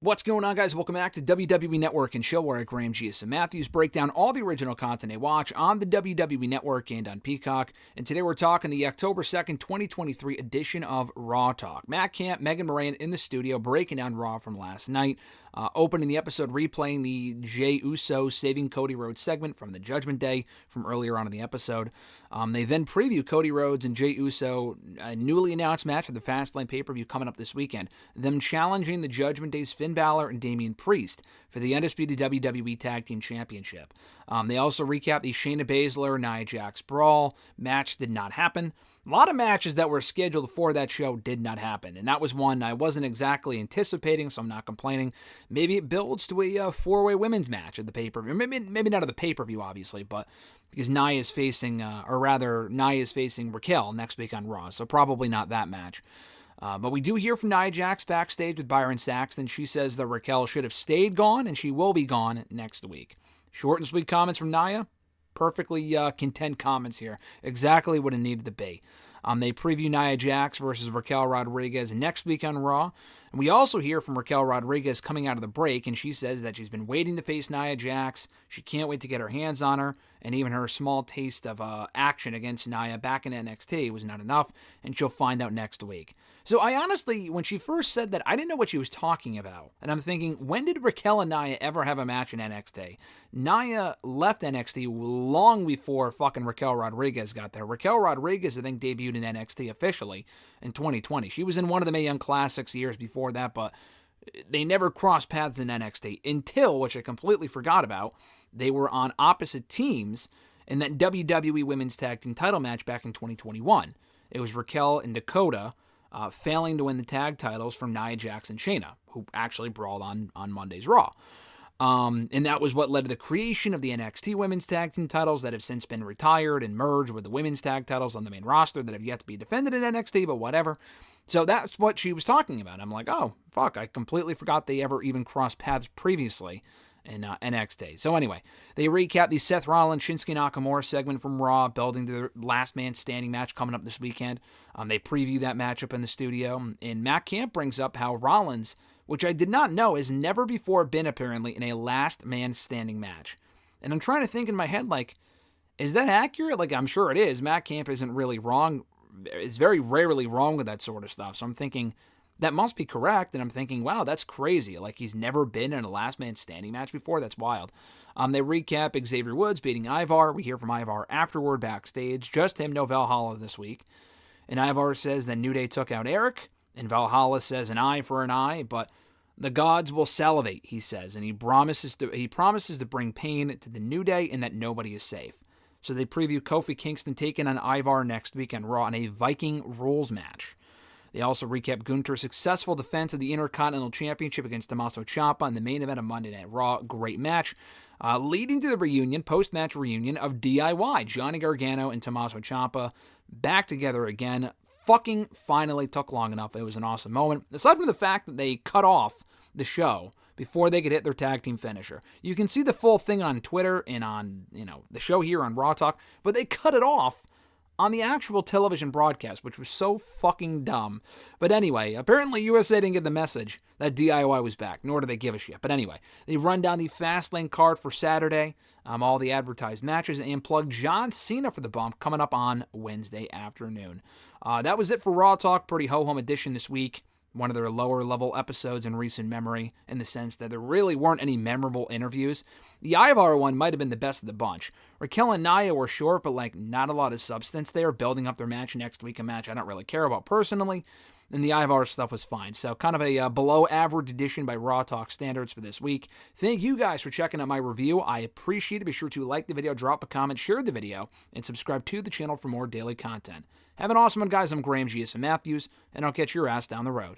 What's going on, guys? Welcome back to WWE Network and show where I, Graham G.S. Matthews, break down all the original content I watch on the WWE Network and on Peacock. And today we're talking the October 2nd, 2023 edition of Raw Talk. Matt Camp, Megan Moran in the studio breaking down Raw from last night. Opening the episode, replaying the Jey Uso saving Cody Rhodes segment from the Judgment Day from earlier on in the episode. They then preview Cody Rhodes and Jey Uso, a newly announced match for the Fastlane pay-per-view coming up this weekend. Them challenging the Judgment Day's Finn Balor and Damian Priest for the undisputed WWE Tag Team Championship. They also recap the Shayna Baszler, Nia Jax brawl. Match did not happen. A lot of matches that were scheduled for that show did not happen, and that was one I wasn't exactly anticipating, so I'm not complaining. Maybe it builds to a four-way women's match at the pay-per-view. Maybe not at the pay-per-view, obviously, but because Nia is facing Raquel next week on Raw, so probably not that match. But we do hear from Nia Jax backstage with Byron Saxton. She says that Raquel should have stayed gone, and she will be gone next week. Short and sweet comments from Nia. Perfectly content comments here. Exactly what it needed to be. They preview Nia Jax versus Raquel Rodriguez next week on Raw. And we also hear from Raquel Rodriguez coming out of the break, and she says that she's been waiting to face Nia Jax. She can't wait to get her hands on her, and even her small taste of action against Nia back in NXT was not enough, and she'll find out next week. So I honestly, when she first said that, I didn't know what she was talking about. And I'm thinking, when did Raquel and Nia ever have a match in NXT? Nia left NXT long before fucking Raquel Rodriguez got there. Raquel Rodriguez, I think, debuted in NXT officially in 2020. She was in one of the Mae Young Classics years before that, but they never crossed paths in NXT until, which I completely forgot about, they were on opposite teams in that WWE Women's Tag Team title match back in 2021. It was Raquel and Dakota failing to win the tag titles from Nia Jax and Shayna, who actually brawled on Monday's Raw. And that was what led to the creation of the NXT Women's Tag Team titles that have since been retired and merged with the Women's Tag titles on the main roster that have yet to be defended in NXT, but whatever. So that's what she was talking about. I'm like, oh, fuck, I completely forgot they ever even crossed paths previously in NXT. So anyway, they recap the Seth Rollins, Shinsuke Nakamura segment from Raw, building to the last man standing match coming up this weekend. They preview that matchup in the studio, and Matt Camp brings up how Rollins, which I did not know, has never before been apparently in a last man standing match. And I'm trying to think in my head, like, is that accurate? Like, I'm sure it is. Matt Camp isn't really wrong. It's very rarely wrong with that sort of stuff. So I'm thinking, that must be correct, and I'm thinking, wow, that's crazy. Like, he's never been in a last man standing match before. That's wild. They recap Xavier Woods beating Ivar. We hear from Ivar afterward backstage. Just him, no Valhalla this week. And Ivar says that New Day took out Eric, and Valhalla says an eye for an eye, but the gods will salivate, he says, and he promises to bring pain to the New Day and that nobody is safe. So they preview Kofi Kingston taking on Ivar next week on Raw in a Viking rules match. They also recap Gunther's successful defense of the Intercontinental Championship against Tommaso Ciampa in the main event of Monday Night Raw. Great match. Leading to the post-match reunion of DIY. Johnny Gargano and Tommaso Ciampa back together again. Fucking finally took long enough. It was an awesome moment. Aside from the fact that they cut off the show before they could hit their tag team finisher. You can see the full thing on Twitter and on, the show here on Raw Talk, but they cut it off on the actual television broadcast, which was so fucking dumb. But anyway, apparently USA didn't get the message that DIY was back, nor do they give a shit. But anyway, they run down the Fastlane card for Saturday, all the advertised matches, and plug John Cena for the bump coming up on Wednesday afternoon. That was it for Raw Talk. Pretty ho-hum edition this week. One of their lower-level episodes in recent memory, in the sense that there really weren't any memorable interviews. The Ivar one might have been the best of the bunch. Raquel and Nia were short, but not a lot of substance there, building up their match next week, a match I don't really care about personally. And the Ivar stuff was fine. So kind of a below-average edition by Raw Talk standards for this week. Thank you guys for checking out my review. I appreciate it. Be sure to like the video, drop a comment, share the video, and subscribe to the channel for more daily content. Have an awesome one, guys. I'm Graham G.S. Matthews, and I'll catch your ass down the road.